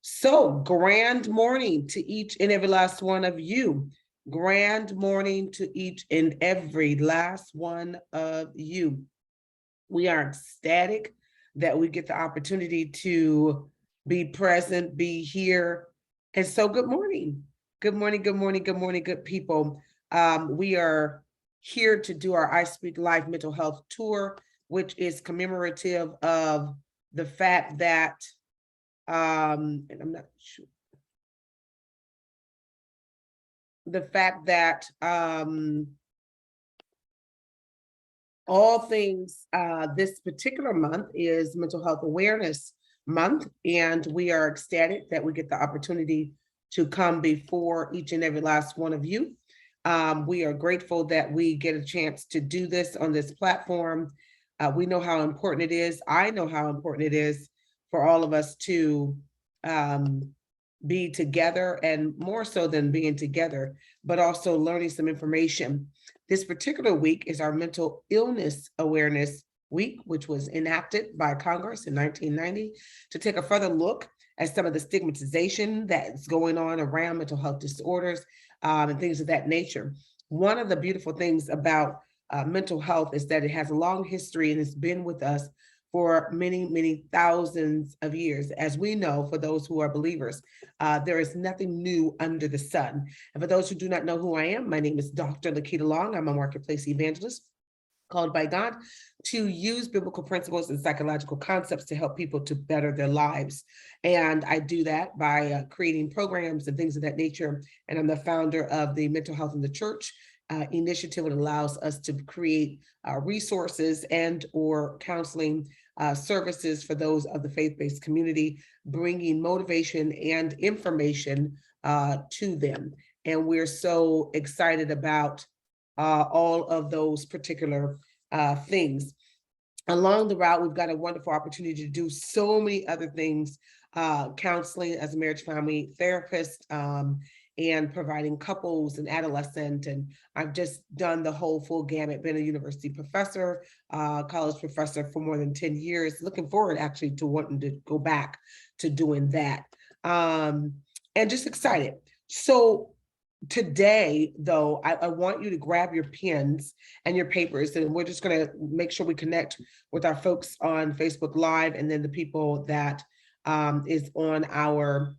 So, grand morning to each and every last one of you. Grand morning to each and every last one of you. We are ecstatic that we get the opportunity to be present, be here. And so, good morning. Good morning, good morning, good morning, good people. We are here to do our I Speak Life mental health tour, which is commemorative of the fact that and I'm not sure. The fact that all things this particular month is Mental Health Awareness Month, and we are ecstatic that we get the opportunity to come before each and every last one of you. We are grateful that we get a chance to do this on this platform. We know how important it is. I know how important it is for all of us to be together, and more so than being together, but also learning some information. This particular week is our Mental Illness Awareness Week, which was enacted by Congress in 1990 to take a further look at some of the stigmatization that's going on around mental health disorders and things of that nature. One of the beautiful things about mental health is that it has a long history and it's been with us for many, many thousands of years. As we know, for those who are believers, there is nothing new under the sun. And for those who do not know who I am, my name is Dr. Lakita Long. I'm a marketplace evangelist called by God to use biblical principles and psychological concepts to help people to better their lives. And I do that by creating programs and things of that nature. And I'm the founder of the Mental Health in the Church initiative. That allows us to create resources and or counseling services for those of the faith-based community, bringing motivation and information to them. And we're so excited about all of those particular things. Along the route, we've got a wonderful opportunity to do so many other things, counseling as a marriage family therapist, and providing couples and adolescent. And I've just done the whole full gamut, been a university professor, college professor for more than 10 years, looking forward actually to wanting to go back to doing that. And just excited. So today, though, I want you to grab your pens and your papers, and we're just going to make sure we connect with our folks on Facebook Live and then the people that is on our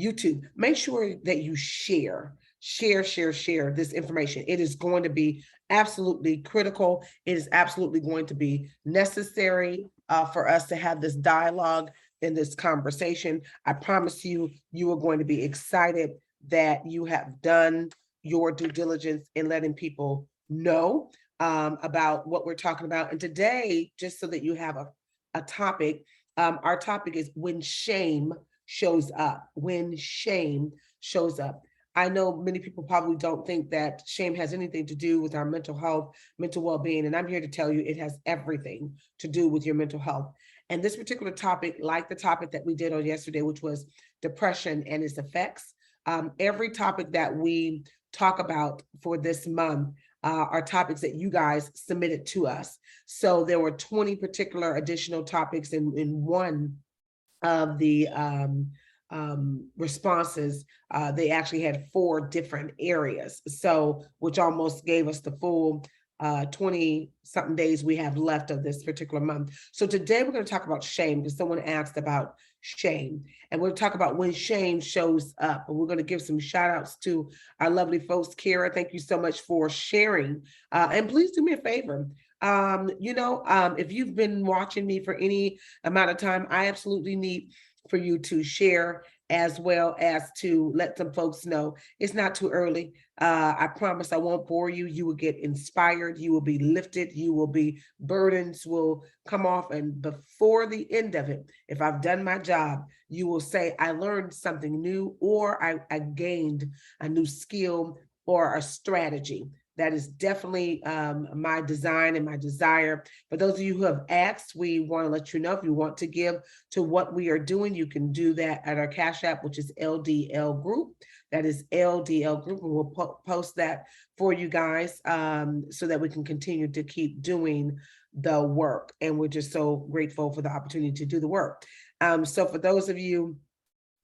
YouTube. Make sure that you share this information. It is going to be absolutely critical. It is absolutely going to be necessary for us to have this dialogue in this conversation. I promise you, you are going to be excited that you have done your due diligence in letting people know about what we're talking about. And today, just so that you have a topic, our topic is when shame shows up. When shame shows up. I know many people probably don't think that shame has anything to do with our mental health, mental well-being, and I'm here to tell you it has everything to do with your mental health. And this particular topic, like the topic that we did on yesterday, which was depression and its effects, every topic that we talk about for this month are topics that you guys submitted to us. So there were 20 particular additional topics in one of the responses. They actually had 4 different areas, so which almost gave us the full 20 something days we have left of this particular month. So today we're going to talk about shame, because someone asked about shame, and we'll talk about when shame shows up. And we're going to give some shout outs to our lovely folks. Kara, thank you so much for sharing, and please do me a favor. If you've been watching me for any amount of time, I absolutely need for you to share, as well as to let some folks know it's not too early. I promise I won't bore you. You will get inspired. You will be lifted. You will be, burdens will come off. And before the end of it, if I've done my job, you will say, I learned something new, or I gained a new skill or a strategy. That is definitely my design and my desire. For those of you who have asked, we want to let you know, if you want to give to what we are doing, you can do that at our Cash App, which is LDL Group. That is LDL Group, and we'll post that for you guys so that we can continue to keep doing the work. And we're just so grateful for the opportunity to do the work. So for those of you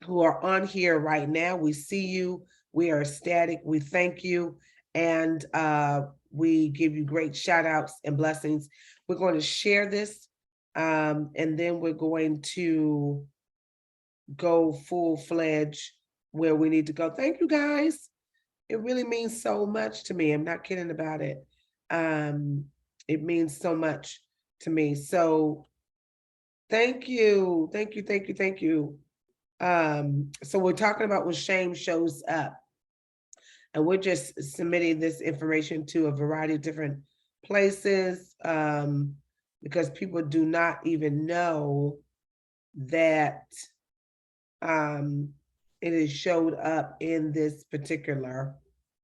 who are on here right now, we see you, we are ecstatic, we thank you, and we give you great shout outs and blessings. We're going to share this, and then we're going to go full-fledged where we need to go. Thank you, guys. It really means so much to me. I'm not kidding about it. It means so much to me. So thank you. Thank you, thank you, thank you. So we're talking about when shame shows up. And we're just submitting this information to a variety of different places, because people do not even know that it is showed up in this particular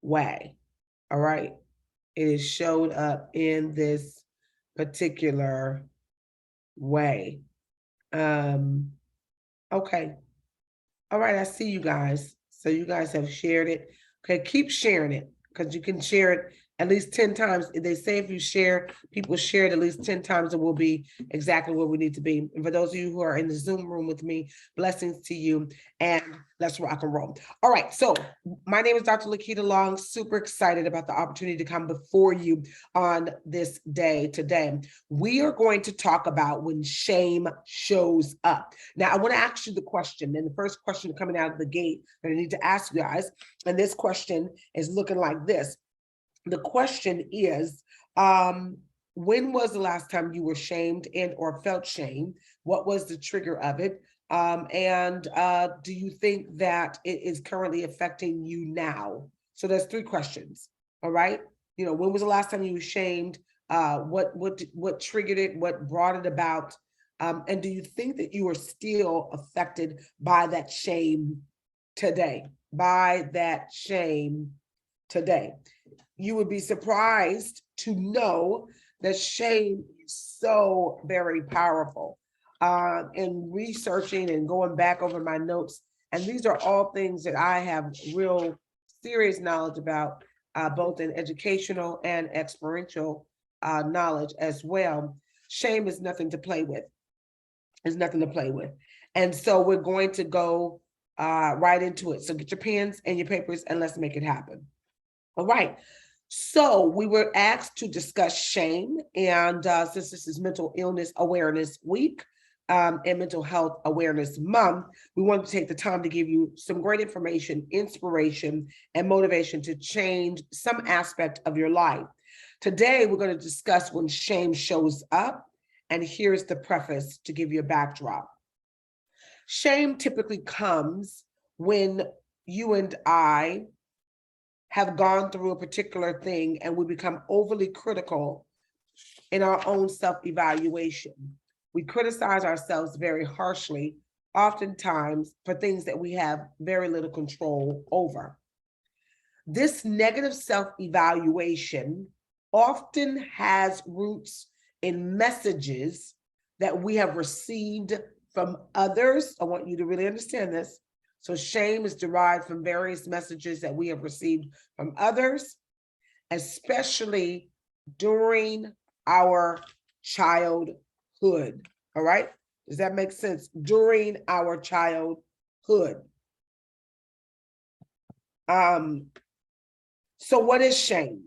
way. All right. It is showed up in this particular way. Okay. All right, I see you guys. So you guys have shared it. Okay, keep sharing it, because you can share it at least 10 times. They say if you share, people share it at least 10 times, it will be exactly where we need to be. And for those of you who are in the Zoom room with me, blessings to you, and let's rock and roll. All right, so my name is Dr. Lakita Long, super excited about the opportunity to come before you on this day today. We are going to talk about when shame shows up. Now, I want to ask you the question, and the first question coming out of the gate that I need to ask you guys, and this question is looking like this. The question is, when was the last time you were shamed and or felt shame? What was the trigger of it? And do you think that it is currently affecting you now? So there's 3 questions, all right? You know, when was the last time you were shamed? What triggered it? What brought it about? And do you think that you are still affected by that shame today? By that shame today? You would be surprised to know that shame is so very powerful. In researching and going back over my notes, and these are all things that I have real serious knowledge about, both in educational and experiential knowledge as well. Shame is nothing to play with. It's nothing to play with. And so we're going to go right into it. So get your pens and your papers and let's make it happen. All right. So we were asked to discuss shame, and since this is Mental Illness Awareness Week and Mental Health Awareness Month, we wanted to take the time to give you some great information, inspiration, and motivation to change some aspect of your life. Today, we're going to discuss when shame shows up, and here's the preface to give you a backdrop. Shame typically comes when you and I have gone through a particular thing and we become overly critical in our own self-evaluation. We criticize ourselves very harshly, oftentimes for things that we have very little control over. This negative self-evaluation often has roots in messages that we have received from others. I want you to really understand this. So shame is derived from various messages that we have received from others, especially during our childhood. All right? Does that make sense? During our childhood. So what is shame?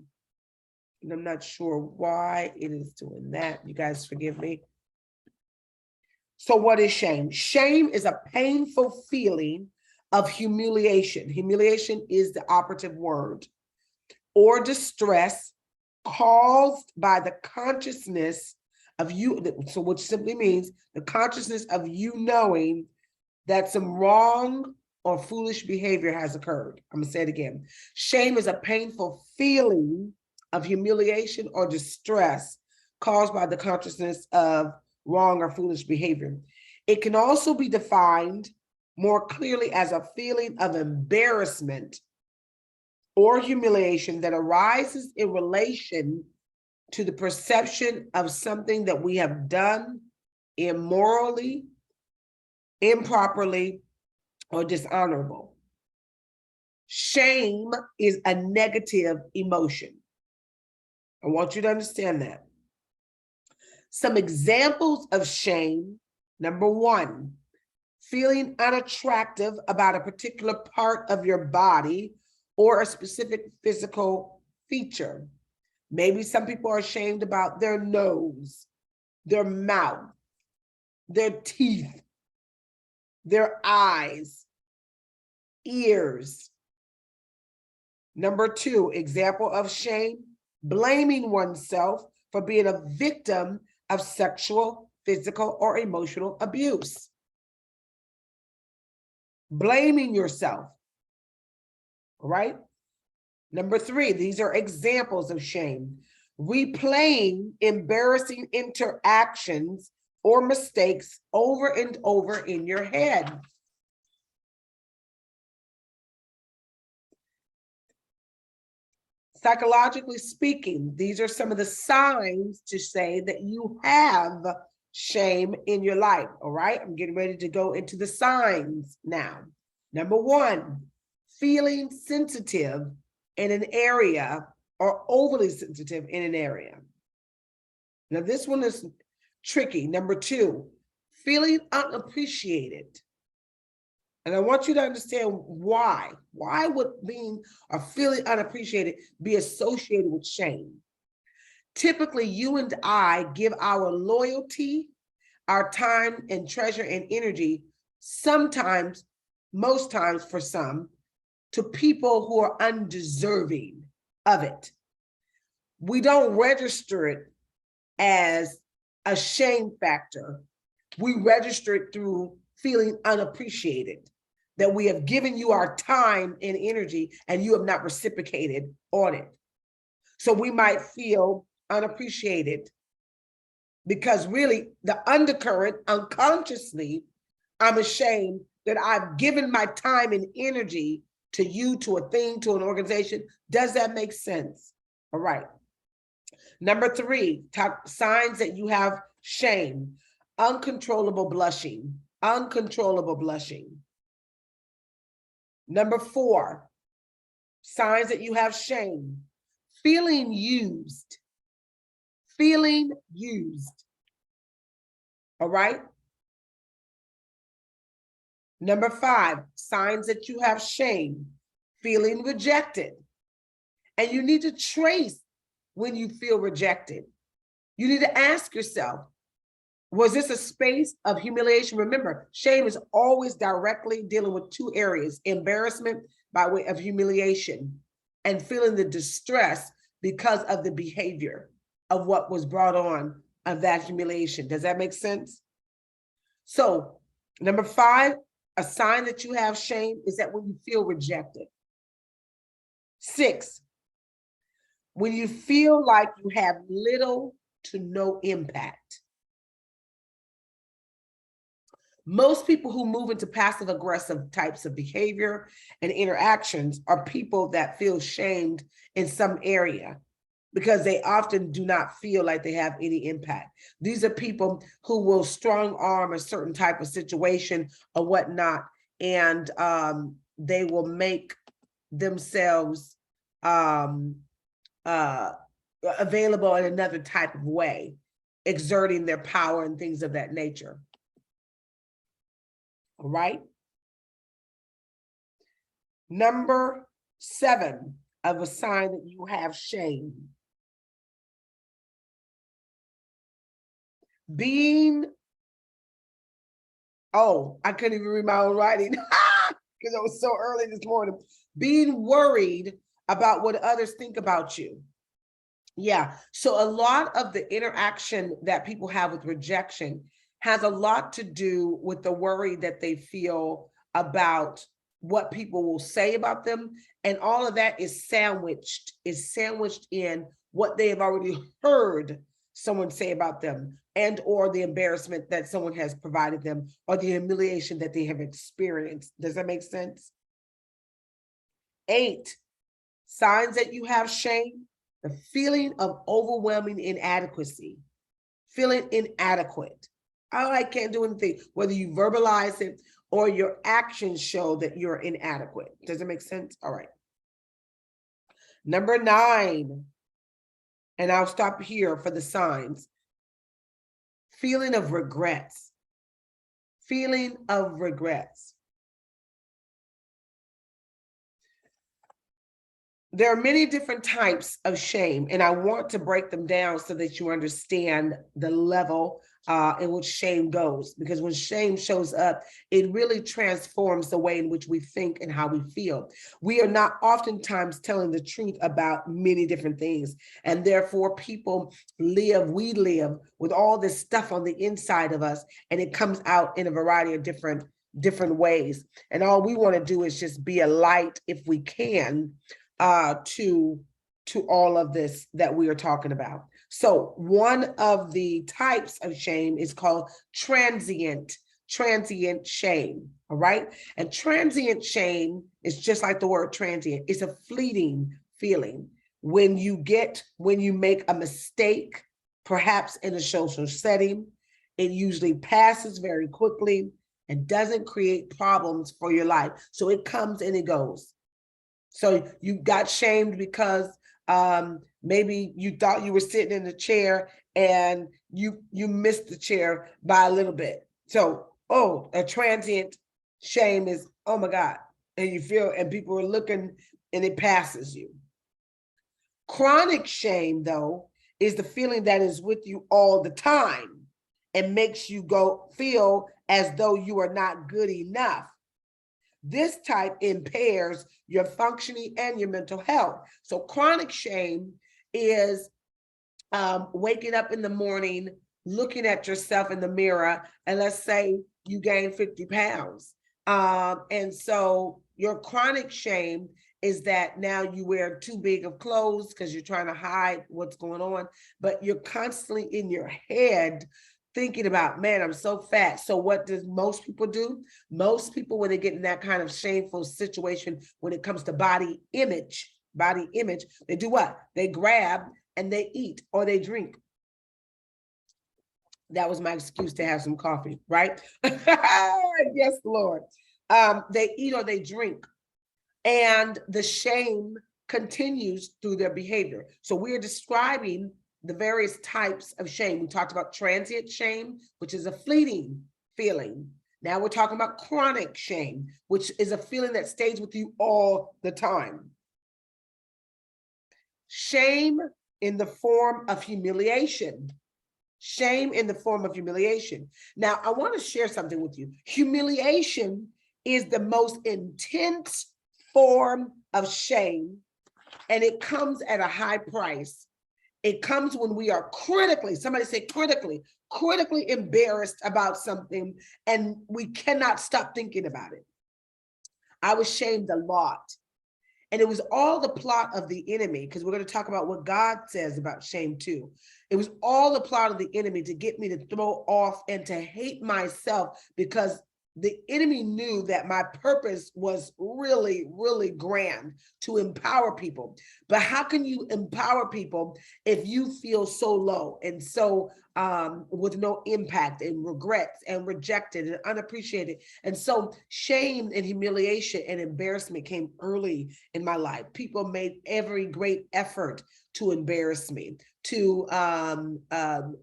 And I'm not sure why it is doing that. You guys forgive me. So what is shame? Shame is a painful feeling of humiliation. Humiliation is the operative word, or distress caused by the consciousness of you. So which simply means the consciousness of you knowing that some wrong or foolish behavior has occurred. I'm gonna say it again. Shame is a painful feeling of humiliation or distress caused by the consciousness of wrong or foolish behavior. It can also be defined more clearly as a feeling of embarrassment or humiliation that arises in relation to the perception of something that we have done immorally, improperly, or dishonorable. Shame is a negative emotion. I want you to understand that. Some examples of shame: number 1, feeling unattractive about a particular part of your body or a specific physical feature. Maybe some people are ashamed about their nose, their mouth, their teeth, their eyes, ears. Number 2, example of shame, blaming oneself for being a victim of sexual, physical, or emotional abuse. Blaming yourself, right? Number 3, these are examples of shame. Replaying embarrassing interactions or mistakes over and over in your head. Psychologically speaking, these are some of the signs to say that you have shame in your life, all right? I'm getting ready to go into the signs now. Number 1, feeling sensitive in an area or overly sensitive in an area. Now, this one is tricky. Number 2, feeling unappreciated. And I want you to understand why. Why would being or feeling unappreciated be associated with shame? Typically, you and I give our loyalty, our time and treasure and energy, sometimes, most times for some, to people who are undeserving of it. We don't register it as a shame factor. We register it through feeling unappreciated, that we have given you our time and energy and you have not reciprocated on it. So we might feel unappreciated because really the undercurrent, unconsciously, I'm ashamed that I've given my time and energy to you, to a thing, to an organization. Does that make sense? All right. Number 3, signs that you have shame: uncontrollable blushing, uncontrollable blushing. Number 4, signs that you have shame: feeling used, feeling used. All right. Number 5, signs that you have shame: feeling rejected. And you need to trace when you feel rejected. You need to ask yourself, was this a space of humiliation? Remember, shame is always directly dealing with 2 areas: embarrassment by way of humiliation and feeling the distress because of the behavior of what was brought on of that humiliation. Does that make sense? So, number 5, a sign that you have shame is that when you feel rejected. 6, when you feel like you have little to no impact. Most people who move into passive aggressive types of behavior and interactions are people that feel shamed in some area because they often do not feel like they have any impact. These are people who will strong arm a certain type of situation or whatnot, and they will make themselves available in another type of way, exerting their power and things of that nature. All right. Number 7 of a sign that you have shame: being, I couldn't even read my own writing because it was so early this morning. Being worried about what others think about you. Yeah, so a lot of the interaction that people have with rejection has a lot to do with the worry that they feel about what people will say about them. And all of that is sandwiched in what they have already heard someone say about them, and or the embarrassment that someone has provided them, or the humiliation that they have experienced. Does that make sense? 8, signs that you have shame: the feeling of overwhelming inadequacy, feeling inadequate. Oh, I can't do anything, whether you verbalize it or your actions show that you're inadequate. Does it make sense? All right. Number 9, and I'll stop here for the signs: feeling of regrets, feeling of regrets. There are many different types of shame, and I want to break them down so that you understand the level in which shame goes. Because when shame shows up, it really transforms the way in which we think and how we feel. We are not oftentimes telling the truth about many different things, and therefore we live with all this stuff on the inside of us, and it comes out in a variety of different ways. And all we want to do is just be a light, if we can, to all of this that we are talking about. So one of the types of shame is called transient shame. All right. And transient shame is just like the word transient. It's a fleeting feeling when you make a mistake, perhaps in a social setting. It usually passes very quickly and doesn't create problems for your life. So it comes and it goes. So you got shamed because maybe you thought you were sitting in the chair and you missed the chair by a little bit. So, a transient shame is, oh my God, and you feel, and people are looking and it passes you. Chronic shame, though, is the feeling that is with you all the time and makes you feel as though you are not good enough. This type impairs your functioning and your mental health. So chronic shame is waking up in the morning, looking at yourself in the mirror, and let's say you gain 50 pounds. And so your chronic shame is that now you wear too big of clothes because you're trying to hide what's going on, but you're constantly in your head thinking about, man, I'm so fat. So what does most people do? Most people, when they get in that kind of shameful situation, when it comes to body image, they do what? They grab and they eat or they drink. That was my excuse to have some coffee, right? Yes, Lord. They eat or they drink. And the shame continues through their behavior. So we're describing the various types of shame. We talked about transient shame, which is a fleeting feeling. Now we're talking about chronic shame, which is a feeling that stays with you all the time. Shame in the form of humiliation. Shame in the form of humiliation. Now, I want to share something with you. Humiliation is the most intense form of shame, and it comes at a high price. It comes when we are critically embarrassed about something, and we cannot stop thinking about it. I was shamed a lot. And it was all the plot of the enemy, because we're going to talk about what God says about shame too. It was all the plot of the enemy to get me to throw off and to hate myself, because the enemy knew that my purpose was really, really grand, to empower people. But how can you empower people if you feel so low and so with no impact and regrets and rejected and unappreciated? And so shame and humiliation and embarrassment came early in my life. People made every great effort to embarrass me, to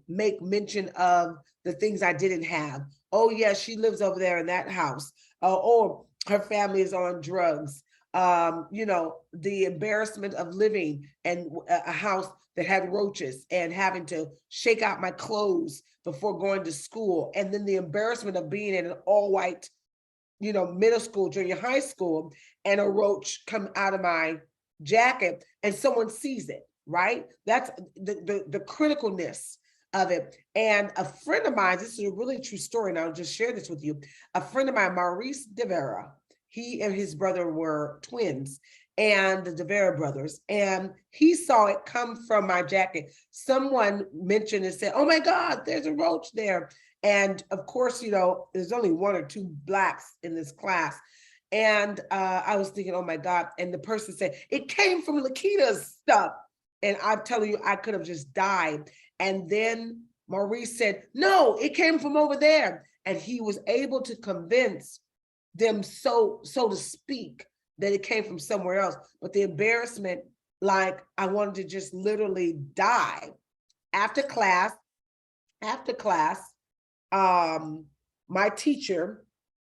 make mention of the things I didn't have. Oh, yeah, she lives over there in that house. Or her family is on drugs. The embarrassment of living in a house that had roaches and having to shake out my clothes before going to school. And then the embarrassment of being in an all-white, middle school, junior high school, and a roach come out of my jacket and someone sees it, right? That's the criticalness of it. And a friend of mine, this is a really true story, and I'll just share this with you. A friend of mine, Maurice DeVera, he and his brother were twins, and the DeVera brothers, and he saw it come from my jacket. Someone mentioned and said, oh my God, there's a roach there. And of course, there's only one or two Blacks in this class. And I was thinking, oh my God. And the person said, it came from Lakita's stuff. And I'm telling you, I could have just died. And then Maurice said, no, it came from over there. And he was able to convince them, so to speak, that it came from somewhere else. But the embarrassment, like I wanted to just literally die. After class, my teacher,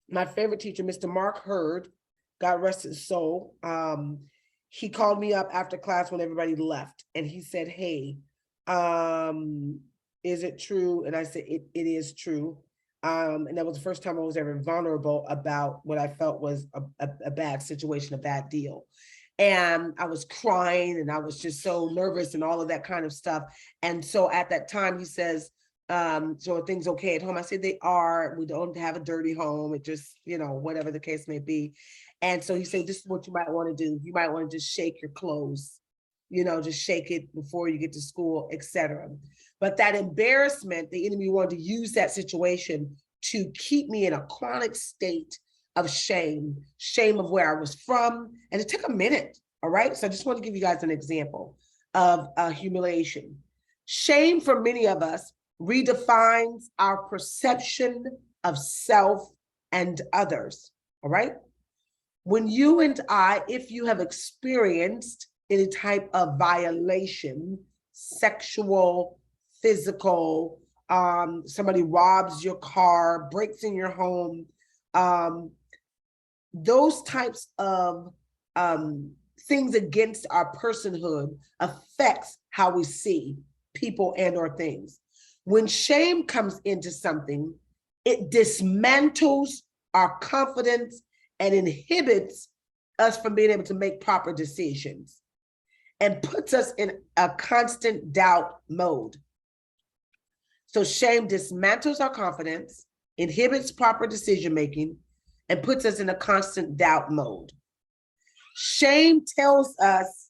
my favorite teacher, Mr. Mark Hurd, God rest his soul, he called me up after class when everybody left, and he said, hey, is it true? And I said, it is true. And that was the first time I was ever vulnerable about what I felt was a bad situation, a bad deal. And I was crying and I was just so nervous and all of that kind of stuff. And so at that time, he says, so are things okay at home? I said, they are. We don't have a dirty home. It just, whatever the case may be. And so he said, this is what you might want to do. You might want to just shake your clothes, just shake it before you get to school, etc. But that embarrassment, the enemy wanted to use that situation to keep me in a chronic state of shame of where I was from. And it took a minute, all right? So I just want to give you guys an example of humiliation. Shame for many of us redefines our perception of self and others, all right? When you and I, if you have experienced any type of violation, sexual, physical, somebody robs your car, breaks in your home, those types of things against our personhood affects how we see people and or things. When shame comes into something, it dismantles our confidence and inhibits us from being able to make proper decisions and puts us in a constant doubt mode. So shame dismantles our confidence, inhibits proper decision-making, and puts us in a constant doubt mode. Shame tells us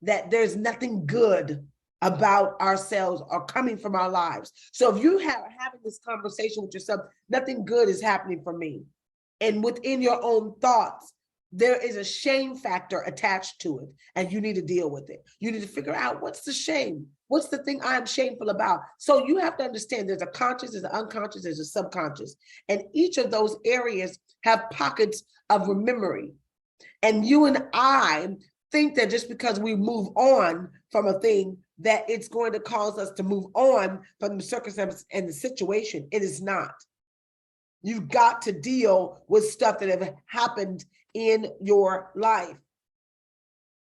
that there's nothing good about ourselves or coming from our lives. So if you have having this conversation with yourself, nothing good is happening for me. And within your own thoughts, there is a shame factor attached to it, and you need to deal with it. You need to figure out what's the shame. What's the thing I'm shameful about? So you have to understand there's a conscious, there's an unconscious, there's a subconscious. And each of those areas have pockets of memory. And you and I think that just because we move on from a thing, that it's going to cause us to move on from the circumstance and the situation. It is not. You've got to deal with stuff that have happened in your life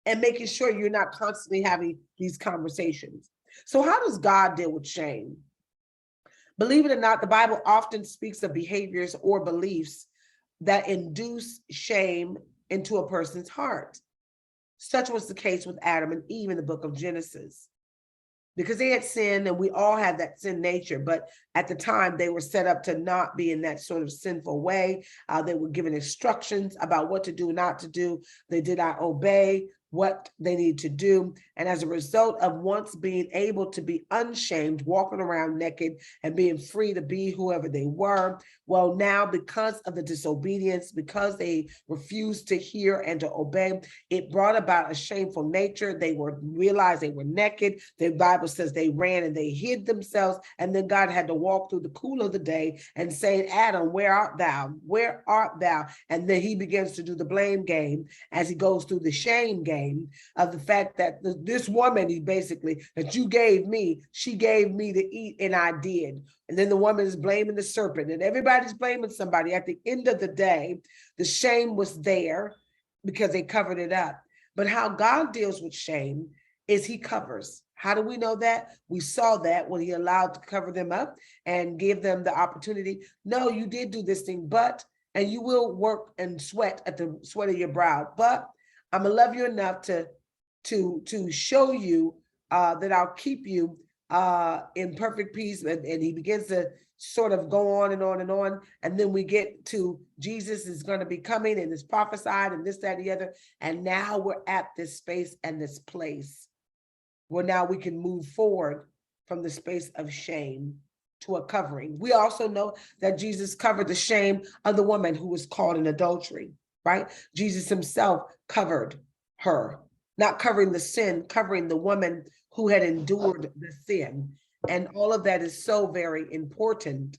and making sure you're not constantly having these conversations. So how does God deal with shame? Believe it or not, the Bible often speaks of behaviors or beliefs that induce shame into a person's heart. Such was the case with Adam and Eve in the book of Genesis, because they had sinned and we all had that sin nature. But at the time they were set up to not be in that sort of sinful way. They were given instructions about what to do, not to do. They did not obey what they need to do. And as a result of once being able to be unshamed, walking around naked and being free to be whoever they were, well, now because of the disobedience, because they refused to hear and to obey, it brought about a shameful nature. They realized they were naked. The Bible says they ran and they hid themselves. And then God had to walk through the cool of the day and say, Adam, where art thou? Where art thou? And then he begins to do the blame game as he goes through the shame game of the fact that this woman, that you gave me, she gave me to eat and I did. And then the woman is blaming the serpent and everybody's blaming somebody. At the end of the day, the shame was there because they covered it up. But how God deals with shame is he covers. How do we know that? We saw that when he allowed to cover them up and give them the opportunity. No, you did do this thing, and you will work and sweat at the sweat of your brow, but I'm gonna love you enough to show you that I'll keep you in perfect peace. And he begins to sort of go on and on and on. And then we get to Jesus is going to be coming and it's prophesied and this, that, and the other. And now we're at this space and this place where now we can move forward from the space of shame to a covering. We also know that Jesus covered the shame of the woman who was caught in adultery. Right? Jesus himself covered her, not covering the sin, covering the woman who had endured the sin. And all of that is so very important,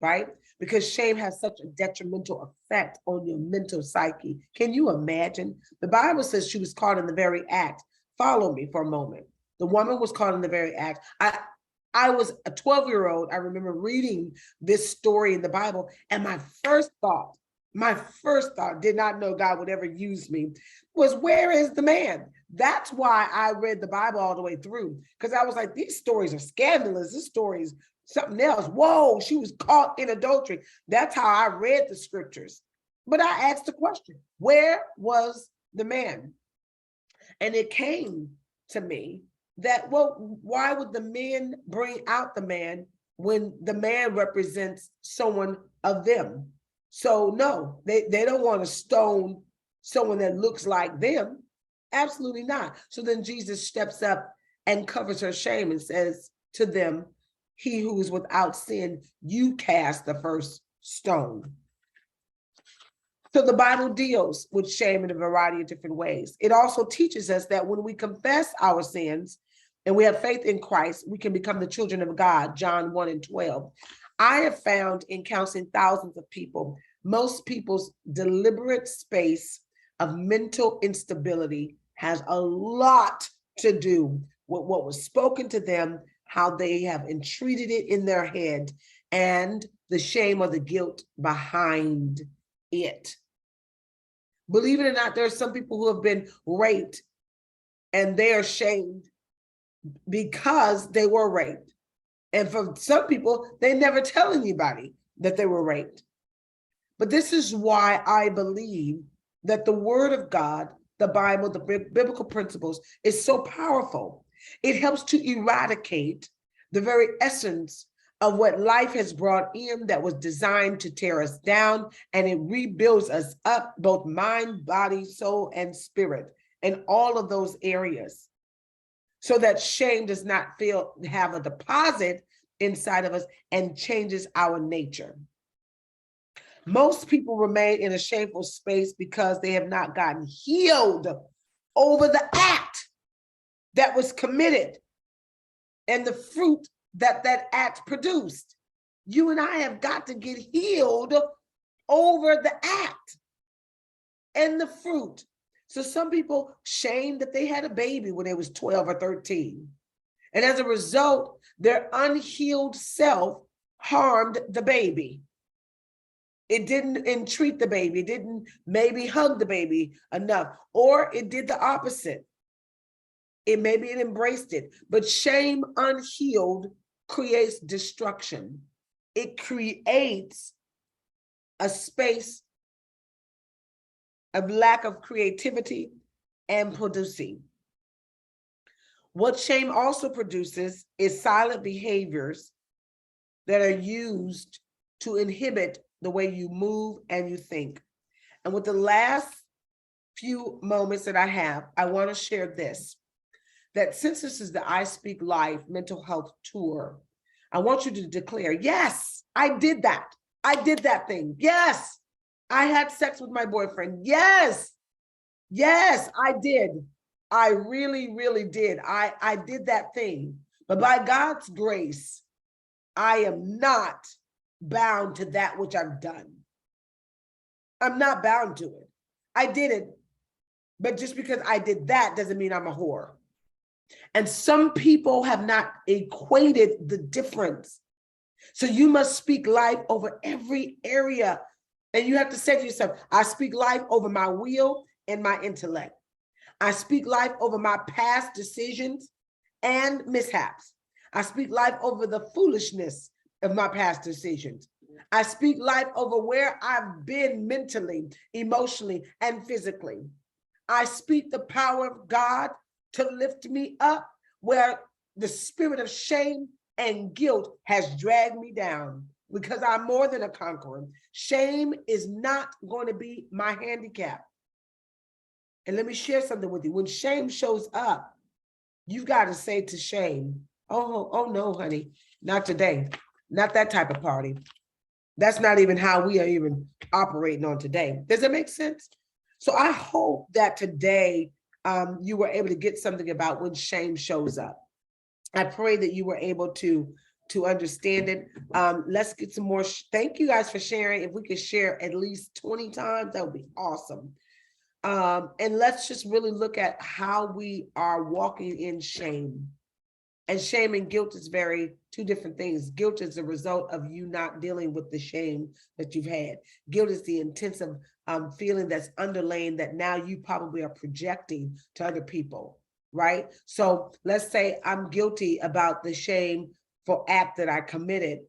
right? Because shame has such a detrimental effect on your mental psyche. Can you imagine? The Bible says she was caught in the very act. Follow me for a moment. The woman was caught in the very act. I was a 12-year-old. I remember reading this story in the Bible, and my first thought, did not know God would ever use me, was where is the man? That's why I read the Bible all the way through, because I was like, these stories are scandalous. This story is something else. Whoa, she was caught in adultery. That's how I read the scriptures. But I asked the question, where was the man? And it came to me that, well, why would the men bring out the man when the man represents someone of them? So no, they don't want to stone someone that looks like them. Absolutely not. So then Jesus steps up and covers her shame and says to them, he who is without sin, you cast the first stone. So the Bible deals with shame in a variety of different ways. It also teaches us that when we confess our sins and we have faith in Christ, we can become the children of God, John 1:12. I have found in counseling thousands of people, most people's deliberate space of mental instability has a lot to do with what was spoken to them, how they have entreated it in their head, and the shame or the guilt behind it. Believe it or not, there are some people who have been raped and they are shamed because they were raped. And for some people, they never tell anybody that they were raped. But this is why I believe that the Word of God, the Bible, the biblical principles is so powerful. It helps to eradicate the very essence of what life has brought in that was designed to tear us down, and it rebuilds us up, both mind, body, soul, and spirit, in all of those areas, so that shame does not have a deposit inside of us and changes our nature. Most people remain in a shameful space because they have not gotten healed over the act that was committed and the fruit that that act produced. You and I have got to get healed over the act and the fruit. So some people shamed that they had a baby when they was 12 or 13. And as a result, their unhealed self harmed the baby. It didn't entreat the baby, it didn't maybe hug the baby enough, or it did the opposite. It embraced it, but shame unhealed creates destruction. It creates a space of lack of creativity and producing. What shame also produces is silent behaviors that are used to inhibit the way you move and you think. And with the last few moments that I have, I want to share this, that since this is the I Speak Life mental health tour, I want you to declare, yes, I did that. I did that thing. Yes, I had sex with my boyfriend. Yes, I did. I really, really did. I did that thing. But by God's grace, I am not bound to that which I've done. I'm not bound to it. I did it, but just because I did that doesn't mean I'm a whore. And some people have not equated the difference. So you must speak life over every area. And you have to say to yourself, I speak life over my will and my intellect. I speak life over my past decisions and mishaps. I speak life over the foolishness of my past decisions. I speak life over where I've been mentally, emotionally, and physically. I speak the power of God to lift me up where the spirit of shame and guilt has dragged me down, because I'm more than a conqueror. Shame is not going to be my handicap. And let me share something with you. When shame shows up, you've got to say to shame, oh no, honey, not today. Not that type of party. That's not even how we are even operating on today. Does that make sense? So I hope that today you were able to get something about when shame shows up. I pray that you were able to understand it. Let's get some more. Thank you guys for sharing. If we could share at least 20 times, that would be awesome. And let's just really look at how we are walking in shame. And shame and guilt is very two different things. Guilt is the result of you not dealing with the shame that you've had. Guilt is the intensive feeling that's underlaying that now you probably are projecting to other people, right? So let's say I'm guilty about the shame for act that I committed,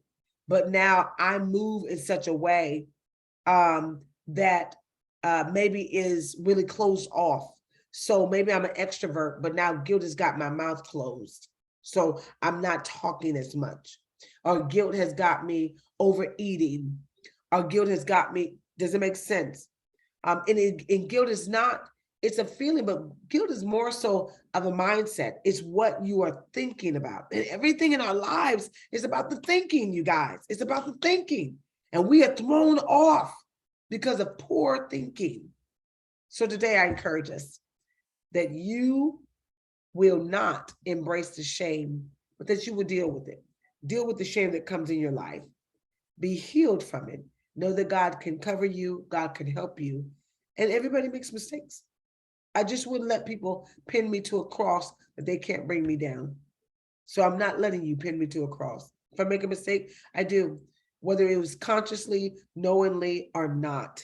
but now I move in such a way that maybe is really closed off. So maybe I'm an extrovert, but now guilt has got my mouth closed. So I'm not talking as much. Or guilt has got me overeating. Or guilt has got me, does it make sense? And guilt is not, it's a feeling, but guilt is more so of a mindset. It's what you are thinking about. And everything in our lives is about the thinking, you guys. It's about the thinking. And we are thrown off because of poor thinking. So today I encourage us that you will not embrace the shame, but that you will deal with it. Deal with the shame that comes in your life. Be healed from it. Know that God can cover you, God can help you. And everybody makes mistakes. I just wouldn't let people pin me to a cross that they can't bring me down. So I'm not letting you pin me to a cross. If I make a mistake, I do, whether it was consciously, knowingly, or not.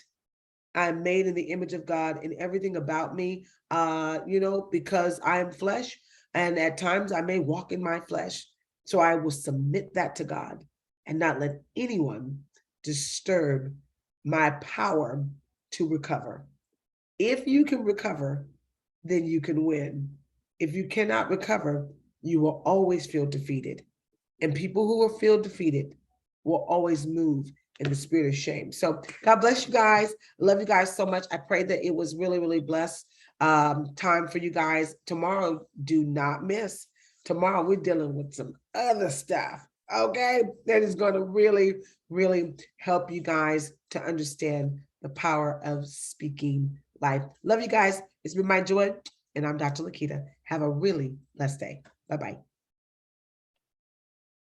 I'm made in the image of God, and everything about me, because I am flesh, and at times I may walk in my flesh. So I will submit that to God and not let anyone disturb my power to recover. If you can recover, then you can win. If you cannot recover, you will always feel defeated. And people who will feel defeated will always move in the spirit of shame. So God bless you guys. Love you guys so much. I pray that it was really, really blessed time for you guys. Tomorrow, do not miss. Tomorrow, we're dealing with some other stuff, okay? That is going to really, really help you guys to understand the power of speaking life. Love you guys. It's been my joy, and I'm Dr. Lakita. Have a really blessed day. Bye-bye.